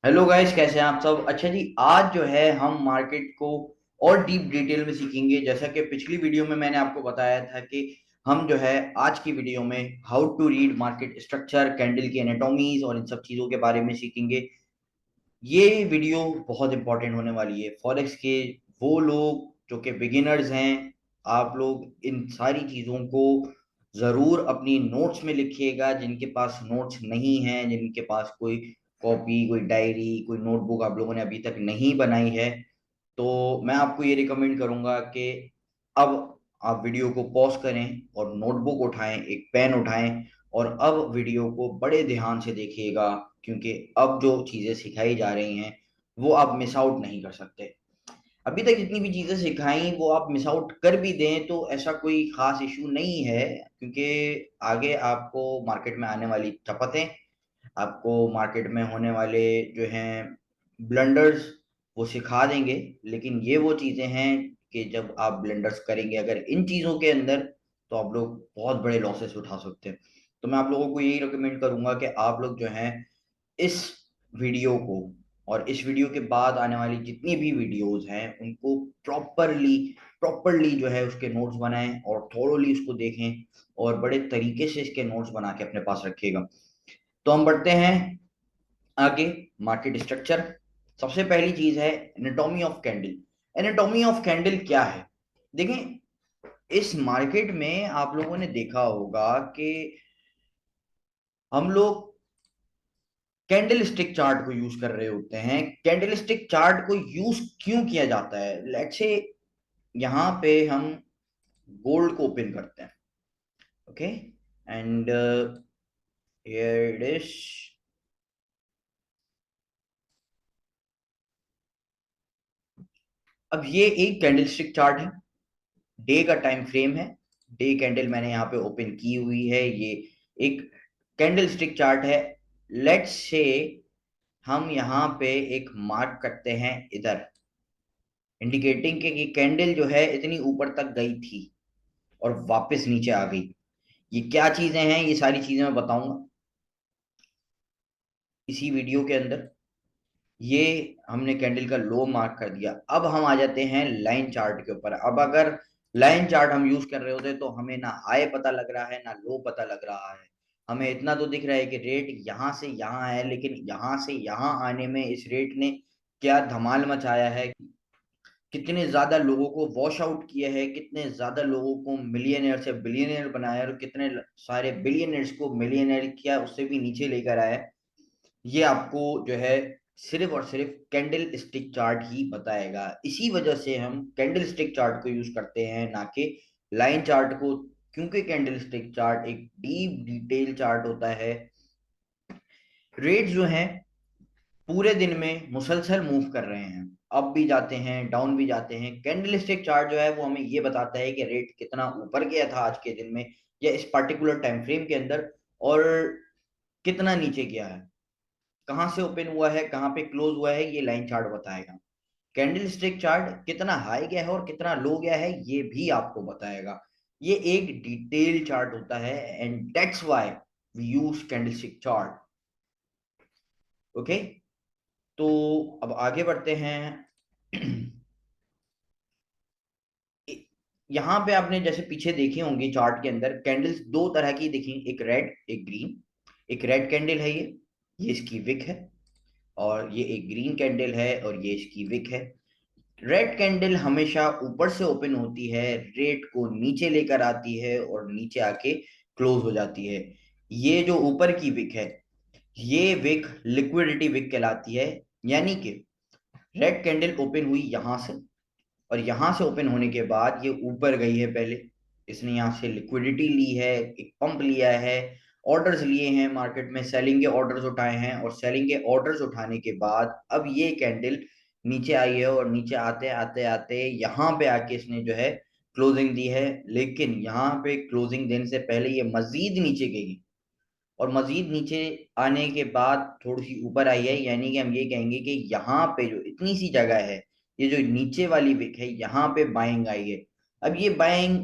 Hello guys, कैसे हैं आप सब। अच्छा जी, आज जो है हम मार्केट को और डीप डिटेल में सीखेंगे। जैसा कि पिछली वीडियो में मैंने आपको बताया था कि हम जो है आज की वीडियो में how to read market structure, candle की एनाटॉमीज और इन सब चीजों के बारे में सीखेंगे। ये वीडियो बहुत इंपॉर्टेंट होने वाली है फॉरेक्स के वो लोग जो कि बिगिनर्स हैं। आप लोग इन सारी चीजों को जरूर अपनी नोट्स में लिखिएगा। जिनके पास नोट्स नहीं है, जिनके पास कोई कॉपी, कोई डायरी, कोई नोटबुक आप लोगों ने अभी तक नहीं बनाई है, तो मैं आपको ये रिकमेंड करूंगा कि अब आप वीडियो को पॉज करें और नोटबुक उठाएं, एक पेन उठाएं और अब वीडियो को बड़े ध्यान से देखिएगा। क्योंकि अब जो चीजें सिखाई जा रही हैं वो आप मिस आउट नहीं कर सकते। अभी तक जितनी भी चीजें सिखाई वो आप मिस आउट कर भी दें तो ऐसा कोई खास इशू नहीं है, क्योंकि आगे आपको मार्केट में आने वाली चपतें, आपको मार्केट में होने वाले जो हैं ब्लंडर्स, वो सिखा देंगे। लेकिन ये वो चीजें हैं कि जब आप ब्लंडर्स करेंगे अगर इन चीजों के अंदर, तो आप लोग बहुत बड़े लॉसेस उठा सकते हैं। तो मैं आप लोगों को यही रिकमेंड करूंगा कि आप लोग जो हैं इस वीडियो को और इस वीडियो के बाद आने वाली जितनी भी वीडियोस हैं उनको प्रॉपरली प्रॉपरली जो है उसके नोट्स बनाएं और थोरोली उसको देखें और बड़े तरीके से इसके नोट्स बना के अपने पास रखिएगा। तो हम बढ़ते हैं आगे। मार्केट स्ट्रक्चर, सबसे पहली चीज है anatomy of candle. Anatomy of candle क्या है? देखें, इस मार्केट में आप लोगों ने देखा होगा कि हम लोग कैंडल स्टिक चार्ट को यूज कर रहे होते हैं। कैंडल स्टिक चार्ट को यूज क्यों किया जाता है? लेट्स से यहां पे हम गोल्ड को ओपन करते हैं। Okay, and here it is. अब ये एक कैंडल स्टिक चार्ट है, डे का टाइम फ्रेम है। डे कैंडल मैंने यहाँ पे ओपन की हुई है। ये एक कैंडल स्टिक चार्ट है। लेट्स से हम यहाँ पे एक मार्क करते हैं इधर, इंडिकेटिंग के कि कैंडल जो है इतनी ऊपर तक गई थी और वापस नीचे आ गई। ये क्या चीजें हैं, ये सारी चीजें मैं बताऊंगा इसी वीडियो के अंदर। ये हमने कैंडल का लो मार्क कर दिया। अब हम आ जाते हैं लाइन चार्ट के ऊपर। अब अगर लाइन चार्ट हम यूज कर रहे होते तो हमें ना हाई पता लग रहा है ना लो पता लग रहा है। हमें इतना तो दिख रहा है कि रेट यहां से यहां है, लेकिन यहां से यहां आने में इस रेट ने क्या धमाल मचाया है, कितने ज्यादा लोगों को वॉश आउट किया है, कितने ज्यादा लोगों को मिलियनेयर से बिलियनेयर बनाया और कितने सारे बिलियनर्स को मिलियनेयर किया, उससे भी नीचे लेकर आया। ये आपको जो है सिर्फ और सिर्फ कैंडल स्टिक चार्ट ही बताएगा। इसी वजह से हम कैंडल स्टिक चार्ट को यूज करते हैं, ना कि लाइन चार्ट को। क्योंकि कैंडल स्टिक चार्ट एक डीप डिटेल चार्ट होता है। रेट जो है पूरे दिन में मुसलसल मूव कर रहे हैं, अप भी जाते हैं डाउन भी जाते हैं। कैंडलस्टिक चार्ट जो है वो हमें ये बताता है कि रेट कितना ऊपर गया था आज के दिन में या इस पर्टिकुलर टाइम फ्रेम के अंदर, और कितना नीचे गया है, कहाँ से ओपन हुआ है, कहाँ पे क्लोज हुआ है, ये लाइन चार्ट बताएगा। कैंडलस्टिक चार्ट कितना हाई गया है और कितना लो गया है ये भी आपको बताएगा। ये एक डिटेल चार्ट होता है, and that's why we use candlestick chart. Okay, तो अब आगे बढ़ते हैं। यहाँ पे आपने जैसे पीछे देखे होंगे चार्ट के अंदर कैंडल्स दो तरह की दिखी, एक रेड एक ग्रीन। एक रेड कैंडल है, ये इसकी विक है। और ये एक ग्रीन कैंडल है और ये इसकी विक है। रेड कैंडल हमेशा ऊपर से ओपन होती है, रेट को नीचे लेकर आती है और नीचे आके क्लोज हो जाती है। ये जो ऊपर की विक है, ये विक लिक्विडिटी विक कहलाती है। यानी कि रेड कैंडल ओपन हुई यहां से और यहां से ओपन होने के बाद ये ऊपर गई है। पहले इसने यहां से लिक्विडिटी ली है, एक पंप लिया है, ऑर्डर्स लिए हैं, मार्केट में सेलिंग के ऑर्डर्स उठाए हैं, और सेलिंग के ऑर्डर्स उठाने के बाद अब ये कैंडल नीचे आई है और नीचे आते आते आते यहाँ पे आके इसने जो है क्लोजिंग दी है। लेकिन यहाँ पे क्लोजिंग देने से पहले ये मजीद नीचे गई और मजीद नीचे आने के बाद थोड़ी सी ऊपर आई है। यानी कि हम ये कहेंगे कि यहाँ पे जो इतनी सी जगह है, ये जो नीचे वाली विक है, यहाँ पे बाइंग आई है। अब ये बाइंग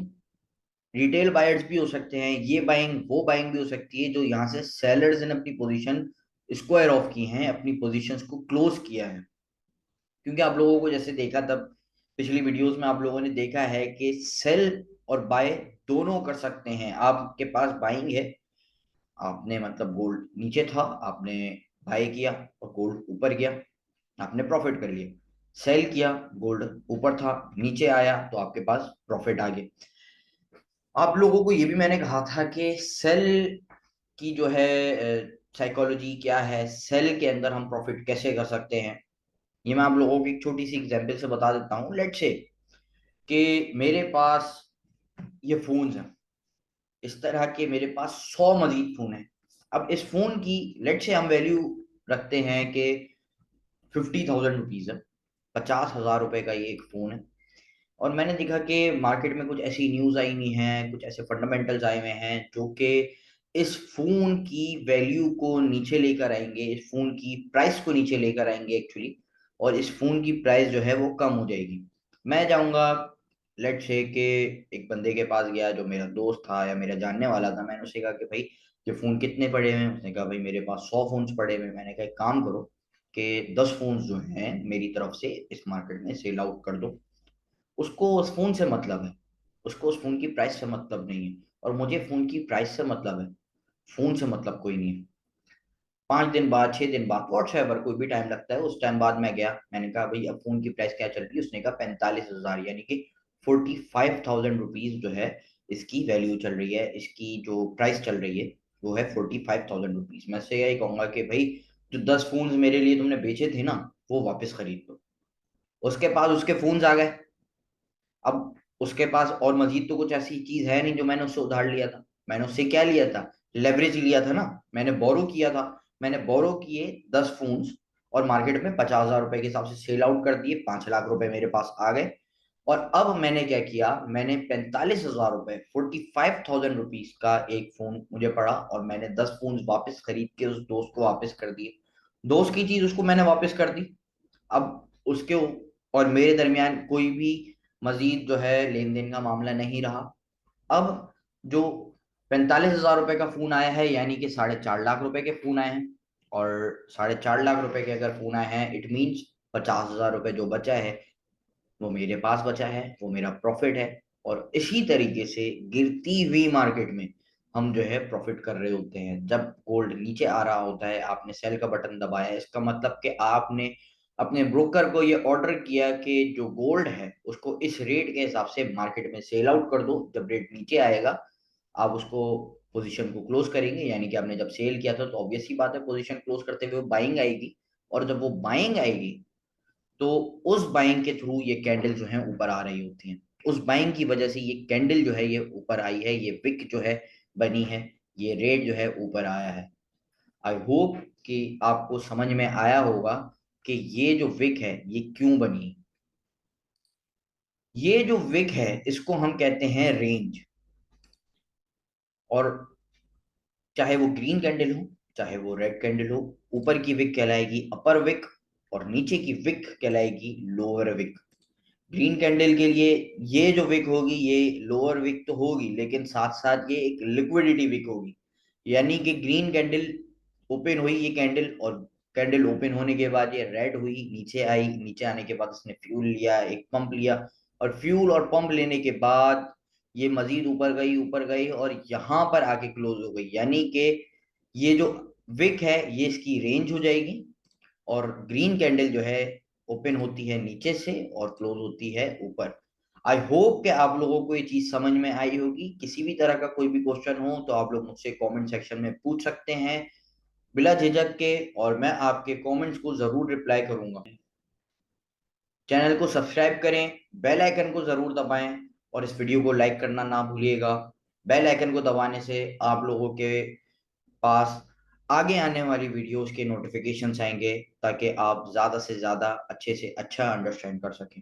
रिटेल बायर्स भी हो सकते हैं, ये बाइंग वो बाइंग भी हो सकती है जो यहाँ से सेलर्स ने अपनी पोजीशन स्क्वायर ऑफ की हैं, अपनी पोजीशंस को क्लोज किया है। क्योंकि आप लोगों को जैसे देखा तब पिछली वीडियोस में आप लोगों ने देखा है कि सेल और बाय दोनों कर सकते हैं। आपके पास बाइंग है, आपने मतलब गोल्ड नीचे था, आपने बाय किया और गोल्ड ऊपर गया, आपने प्रॉफिट कर लिया। सेल किया, गोल्ड ऊपर था, नीचे आया तो आपके पास प्रॉफिट आ गया। आप लोगों को ये भी मैंने कहा था कि सेल की जो है साइकोलॉजी क्या है, सेल के अंदर हम प्रॉफिट कैसे कर सकते हैं। ये मैं आप लोगों को एक छोटी सी एग्जांपल से बता देता हूँ। लेट्स से कि मेरे पास ये फोन्स हैं, इस तरह के मेरे पास 100 मजीद फोन हैं। अब इस फोन की लेट्स से हम वैल्यू रखते हैं कि 50,000 रुपीज है, 50,000 रुपए का ये एक फोन है। और मैंने देखा कि मार्केट में कुछ ऐसी न्यूज आई हुई हैं, कुछ ऐसे फंडामेंटल्स आए हुए हैं जो कि इस फोन की वैल्यू को नीचे लेकर आएंगे, इस फोन की प्राइस को नीचे लेकर आएंगे एक्चुअली। और इस फोन की प्राइस जो है वो कम हो जाएगी। मैं जाऊंगा, लेट से कि एक बंदे के पास गया जो मेरा दोस्त था या मेरा जानने वाला था। मैंने उससे कहा कि भाई ये फोन कितने पड़े हुए हैं। उसने कहा भाई मेरे पास 100 फोन्स पड़े हुए हैं। मैंने कहा एक काम करो कि 10 फोन्स जो हैं मेरी तरफ से इस मार्केट में सेल आउट कर दो। उसको उस फोन से मतलब है, उसको उस फोन की प्राइस से मतलब नहीं है, और मुझे फोन की प्राइस से मतलब है, फोन से मतलब कोई नहीं है। 5 दिन बाद, 6 दिन बाद, व्हाट्सएवर कोई भी टाइम लगता है, उस टाइम बाद मैं गया, मैंने कहा भाई अब फोन की प्राइस क्या चल रही है। उसने कहा 45,000, यानी कि 45,000 रुपीज जो है इसकी वैल्यू चल रही है, इसकी जो प्राइस चल रही है वो है 45,000 रुपीज। मैं से यही कहूंगा कि भाई जो 10 फोन मेरे लिए तुमने बेचे थे ना, वो वापस खरीद लो। उसके पास उसके फोन आ गए। अब उसके पास और मजीद तो कुछ ऐसी चीज है नहीं जो मैंने उससे उधार लिया था। मैंने उससे क्या लिया था, लेवरेज लिया था ना, मैंने बोरो किया था। मैंने बोरो किए 10 फोन्स और मार्केट में 50,000 रुपए के हिसाब से सेल आउट कर दिए, 5 लाख रुपए मेरे पास आ गए। और अब मैंने क्या किया, मैंने 45,000 रुपए, 45,000 रुपीज का एक फोन मुझे पड़ा और मैंने 10 फोन वापस खरीद के उस दोस्त को वापस कर दिए। दोस्त की चीज उसको मैंने वापस कर दी। अब उसके और मेरे दरमियान कोई भी मजीद जो है लेन देन का मामला नहीं रहा। अब जो 45,000 रुपए का फोन आया है, यानी कि 4.5 लाख रुपए के फोन आए हैं। और 4.5 लाख रुपए के अगर फोन आए हैं, इट मीन्स 50,000 रुपए जो बचा है वो मेरे पास बचा है, वो मेरा प्रॉफिट है। और इसी तरीके से गिरती हुई मार्केट में हम जो है प्रॉफिट कर रहे होते हैं। जब गोल्ड नीचे आ रहा होता है, आपने सेल का बटन दबाया, इसका मतलब कि आपने अपने ब्रोकर को ये ऑर्डर किया कि जो गोल्ड है उसको इस रेट के हिसाब से मार्केट में सेल आउट कर दो। जब रेट नीचे आएगा आप उसको पोजीशन को क्लोज करेंगे, यानी कि आपने जब सेल किया था तो ऑब्वियस ही बात है पोजीशन क्लोज करते हुए बाइंग आएगी। और जब वो बाइंग आएगी तो उस बाइंग के थ्रू ये कैंडल जो है ऊपर आ रही होती हैं। उस बाइंग की वजह से ये कैंडल जो है ये ऊपर आई है, ये विक जो है बनी है, ये रेट जो है ऊपर आया है। आई होप कि आपको समझ में आया होगा कि ये जो विक है ये क्यों बनी। ये जो विक है इसको हम कहते हैं रेंज। और चाहे वो ग्रीन कैंडल हो, चाहे वो रेड कैंडल हो, ऊपर की विक कहलाएगी अपर विक और नीचे की विक कहलाएगी लोअर विक। ग्रीन कैंडल के लिए ये जो विक होगी ये लोअर विक तो होगी, लेकिन साथ साथ ये एक लिक्विडिटी विक होगी। यानी कि ग्रीन कैंडल ओपन हुई ये कैंडल, और कैंडल ओपन होने के बाद ये रेड हुई, नीचे आई, नीचे आने के बाद इसने फ्यूल लिया, एक पंप लिया, और फ्यूल और पंप लेने के बाद ये मजीद ऊपर गई और यहाँ पर आके क्लोज हो गई। यानी कि ये जो विक है ये इसकी रेंज हो जाएगी। और ग्रीन कैंडल जो है ओपन होती है नीचे से और क्लोज होती है ऊपर। आई होप कि आप लोगों को ये चीज समझ में आई होगी। किसी भी तरह का कोई भी क्वेश्चन हो तो आप लोग मुझसे कमेंट सेक्शन में पूछ सकते हैं बिला झिझक के, और मैं आपके कमेंट्स को जरूर रिप्लाई करूंगा। चैनल को सब्सक्राइब करें, बेल आइकन को जरूर दबाएं और इस वीडियो को लाइक करना ना भूलिएगा। बेल आइकन को दबाने से आप लोगों के पास आगे आने वाली वीडियोस के नोटिफिकेशंस आएंगे, ताकि आप ज्यादा से ज्यादा अच्छे से अच्छा अंडरस्टैंड कर सकें।